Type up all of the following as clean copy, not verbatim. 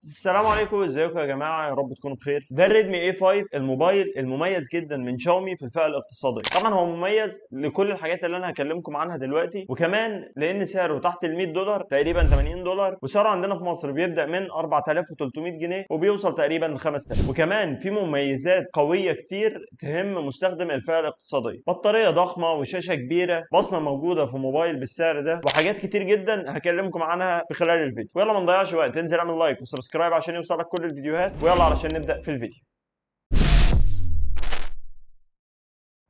السلام عليكم، ازيكم يا جماعه؟ يا رب تكونوا بخير. ده الريدمي اي 5 الموبايل المميز جدا من شاومي في الفئه الاقتصاديه. طبعا هو مميز لكل الحاجات اللي انا هكلمكم عنها دلوقتي، وكمان لان سعره تحت ال $100 تقريبا $80، وسعره عندنا في مصر بيبدا من 4300 جنيه وبيوصل تقريبا ل 5000. وكمان في مميزات قويه كتير تهم مستخدم الفئه الاقتصاديه: بطاريه ضخمه وشاشه كبيره، بصمه موجوده في موبايل بالسعر ده، وحاجات كتير جدا هكلمكم عنها في خلال الفيديو. ويلا ما نضيعش وقت، انزل اعمل لايك وسبسكرايب عشان يوصلك كل الفيديوهات، ويلا علشان نبدأ في الفيديو.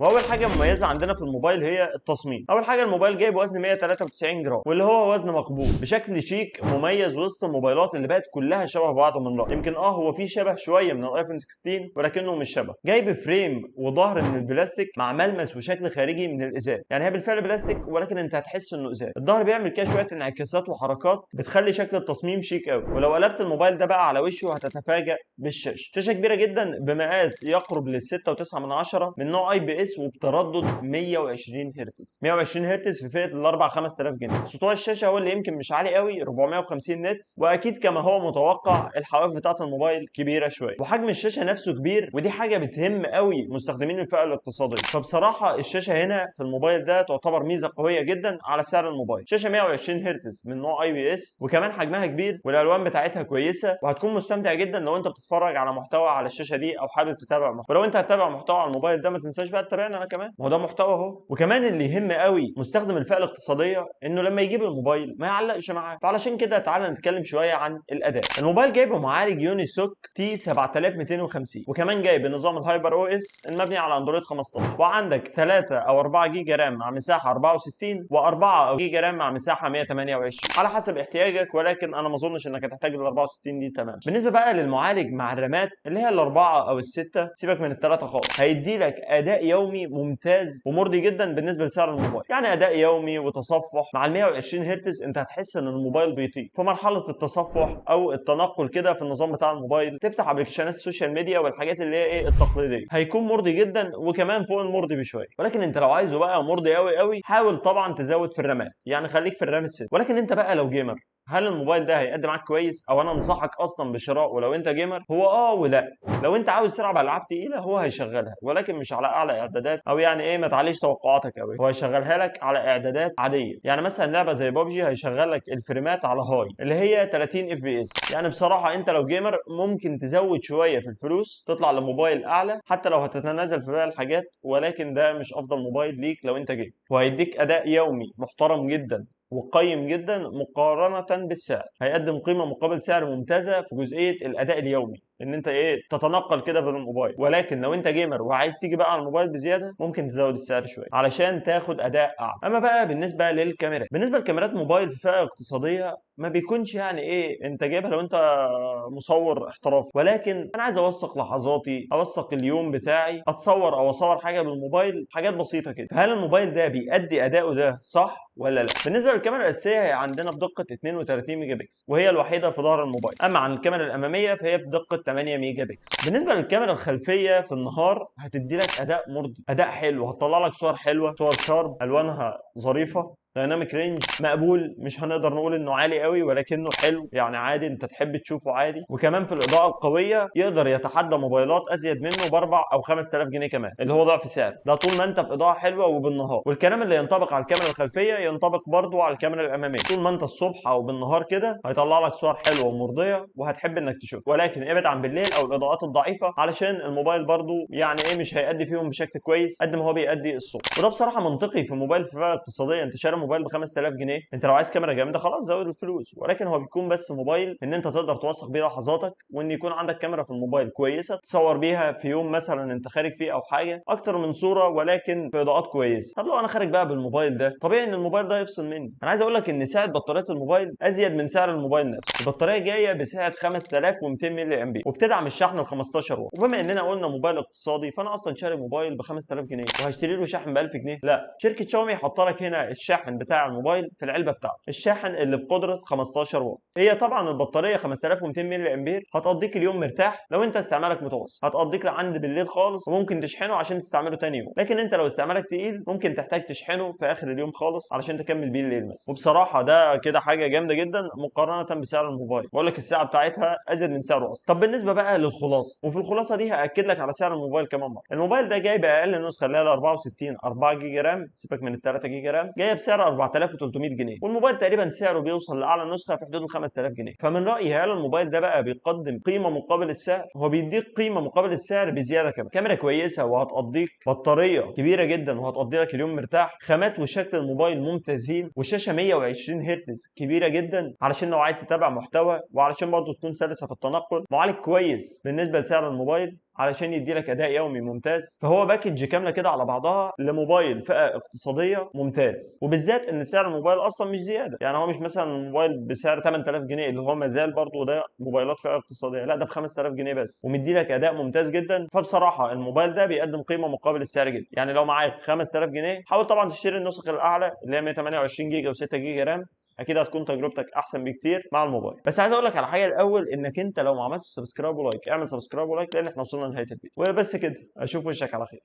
واول حاجه مميزه عندنا في الموبايل هي التصميم. اول حاجه الموبايل جايب وزن 193 جرام، واللي هو وزن مقبول بشكل شيك مميز وسط الموبايلات اللي بقت كلها شبه بعض من رأي. يمكن هو في شبه شويه من الايفون 16 ولكنه مش شبه. جايب فريم وظهر من البلاستيك مع ملمس وشكل خارجي من الازاز، يعني هي بالفعل بلاستيك ولكن انت هتحس انه ازاز. الظهر بيعمل كده شويه انعكاسات وحركات بتخلي شكل التصميم شيك قوي. ولو قلبت الموبايل ده بقى على وشه هتتفاجئ بالشاشه. شاشه كبيره جدا بمقاس يقرب لل 6.9 من نوع اي بي اس وبتردد 120 هرتز. 120 هرتز في فئه ال 4 5000 جنيه. سطوع الشاشه هو اللي يمكن مش عالي قوي، 450 نتس، واكيد كما هو متوقع الحواف بتاعه الموبايل كبيره شويه، وحجم الشاشه نفسه كبير، ودي حاجه بتهم قوي مستخدمين الفئه الاقتصاديه. فبصراحه الشاشه هنا في الموبايل ده تعتبر ميزه قويه جدا على سعر الموبايل. شاشه 120 هرتز من نوع اي بي اس، وكمان حجمها كبير والالوان بتاعتها كويسه، وهتكون مستمتع جدا لو انت بتتفرج على محتوى على الشاشه دي او حابب تتابع محتوى. ولو انت هتتابع محتوى على الموبايل ده ما تنساش بقى تتابعني انا كمان، ما هو ده محتوى اهو. وكمان اللي يهم قوي مستخدم الفئه الاقتصاديه انه لما يجيب الموبايل ما يعلقش معاه. فعلشان كده تعالى نتكلم شويه عن الاداء. الموبايل جايب معالج يونيسوك تي 7250، وكمان جايب نظام الهايبر او اس المبني على اندرويد 15، وعندك 3 او 4 جيجا رام مع مساحه 64 و4 جيجا رام مع مساحه 128 على حسب احتياجك، ولكن انا ما اظنش انك هتحتاج ال 64 دي. تمام. بالنسبه بقى للمعالج مع الرامات اللي هي الاربعه او السته، سيبك من الثلاثه خالص، هيدي لك اداء يومي ممتاز ومرضي جدا بالنسبه لسعر الموبايل. يعني اداء يومي وتصفح مع ال 120 هرتز انت هتحس ان الموبايل بيطير. في مرحله التصفح او التنقل كده في النظام بتاع الموبايل تفتح ابلكيشنات السوشيال ميديا والحاجات اللي هي ايه التقليديه، هيكون مرضي جدا وكمان فوق المرضي بشويه. ولكن انت لو عايزه بقى مرضي قوي قوي حاول طبعا تزود في الرامات، يعني خليك في الرام الست. ولكن انت بقى لو جيمر، هل الموبايل ده هيقدم معاك كويس؟ او انا انصحك اصلا بشراءه لو انت جيمر. هو ولا لو انت عاوز تلعب العاب تقيله هو هيشغلها، ولكن مش على اعلى اعدادات، او يعني ايه ما تعليش توقعاتك قوي. هو هيشغلها لك على اعدادات عاديه، يعني مثلا لعبه زي بابجي هيشغل لك الفريمات على هاي اللي هي 30 اف بي اس. يعني بصراحه انت لو جيمر ممكن تزود شويه في الفلوس تطلع لموبايل اعلى حتى لو هتتنازل في باقي الحاجات، ولكن ده مش افضل موبايل ليك لو انت جيمر. وهيديك اداء يومي محترم جدا وقيم جدا مقارنة بالسعر. هيقدم قيمة مقابل سعر ممتازة في جزئية الأداء اليومي، ان انت تتنقل كده بين الموبايل. ولكن لو انت جيمر وعايز تيجي بقى على الموبايل بزياده ممكن تزود السعر شويه علشان تاخد اداء اعلى. اما بقى بالنسبه للكاميرات، بالنسبه لكاميرات موبايل في فئه اقتصاديه ما بيكونش يعني انت جايبها لو انت مصور احترافي، ولكن انا عايز اوثق لحظاتي، اوثق اليوم بتاعي، اتصور او اصور حاجه بالموبايل، حاجات بسيطه كده. فهل الموبايل ده بيأدي اداؤه ده صح ولا لا؟ بالنسبه للكاميرا الاساسيه هي عندنا بدقه 32 ميجا بكسل وهي الوحيده في ظهر الموبايل. اما عن الكاميرا الاماميه فهي بدقه 8 ميجا بكسل. بالنسبه للكاميرا الخلفيه في النهار هتدي لك اداء مرضي، اداء حلو، هتطلع لك صور حلوه، صور شارب، الوانها ظريفه، دايناميك رينج مقبول، مش هنقدر نقول انه عالي قوي ولكنه حلو، يعني عادي انت تحب تشوفه عادي. وكمان في الاضاءه القويه يقدر يتحدى موبايلات ازيد منه ب 4 او 5000 جنيه كمان، اللي هو ضعف سعر ده طول ما انت في اضاءه حلوه وبالنهار. والكلام اللي ينطبق على الكاميرا الخلفيه ينطبق برضه على الكاميرا الاماميه، طول ما انت الصبح او بالنهار كده هيطلع لك صور حلوه ومرضيه وهتحب انك تشوف. ولكن ابعد عن بالليل او الاضاءات الضعيفه علشان الموبايل برضه يعني مش هيأدي فيهم بشكل كويس قد ما هو بيأدي الصبح. وده بصراحه منطقي في موبايل في فئه اقتصاديه. انت شاري موبايل ب 5000 جنيه، انت لو عايز كاميرا جامده خلاص زود الفلوس، ولكن هو بيكون بس موبايل ان انت تقدر توثق بيه لحظاتك، وان يكون عندك كاميرا في الموبايل كويسه تصور بيها في يوم مثلا انت خارج فيه او حاجه اكتر من صوره ولكن في اضاءات كويسه. طب لو انا خارج بقى بالموبايل ده طبيعي ان الموبايل ده يفصل مني. انا عايز اقول لك ان سعه بطاريه الموبايل ازيد من سعر الموبايل نفسه. البطاريه جايه بسعه 5200 ملي امبير وبتدعم الشحن ال 15 واط. وبما اننا قلنا موبايل اقتصادي فانا اصلا شاري موبايل ب 5000 جنيه وهشتري له شاحن ب 1000 جنيه. لا، شركه شاومي حاطه لك هنا الشاحن الشاحن بتاع الموبايل في العلبه بتاعته، الشاحن اللي بقدره 15 واط. هي طبعا البطاريه 5200 ملي امبير هتقضيك اليوم مرتاح لو انت استعمالك متوسط، هتقضيك لعند بالليل خالص، وممكن تشحنه عشان تستعمله تاني يوم. لكن انت لو استعمالك تقيل ممكن تحتاج تشحنه في اخر اليوم خالص علشان تكمل بيه الليل مثلا. وبصراحه ده كده حاجه جامده جدا مقارنه بسعر الموبايل. بقول لك الساعه بتاعتها ازيد من سعره اصلا. طب بالنسبه بقى للخلاصه، وفي الخلاصه دي هاكد لك على سعر الموبايل كمان مره. الموبايل ده جاي باقل نسخه اللي هي ال 64 4 جيجا رام، سيبك من ال 3 جيجا رام، جايه بسعر 4300 جنيه. والموبايل تقريبا سعره بيوصل لاعلى نسخه في حدود ال 5000 جنيه. فمن رايي هل الموبايل ده بقى بيقدم قيمه مقابل السعر؟ هو بيديك قيمه مقابل السعر بزياده كمان. كاميرا كويسه وهتقضيك، بطاريه كبيره جدا وهتقضي لك اليوم مرتاح، خامات وشكل الموبايل ممتازين، وشاشه 120 هرتز كبيره جدا علشان لو عايز تتابع محتوى، وعلشان برضه تكون سلسه في التنقل. معالج كويس بالنسبه لسعر الموبايل علشان يدي لك اداء يومي ممتاز. فهو باكج كامله كده على بعضها لموبايل فئه اقتصاديه ممتاز. وبالذات ان سعر الموبايل اصلا مش زياده، يعني هو مش مثلا موبايل بسعر 8000 جنيه اللي هو ما زال برضه ده موبايلات فئه اقتصاديه، لا ده ب 5000 جنيه بس، ومدي لك اداء ممتاز جدا. فبصراحه الموبايل ده بيقدم قيمه مقابل السعر جدا. يعني لو معاك 5000 جنيه حاول طبعا تشتري النسخ الاعلى اللي هي 128 جيجا و6 جيجا رام، اكيد هتكون تجربتك احسن بكتير مع الموبايل. بس عايز اقول لك على حاجه الاول، انك انت لو ما عملتش سبسكرايب ولايك اعمل سبسكرايب ولايك، لان احنا وصلنا لنهايه الفيديو. وبس كده، اشوف وشك على خير.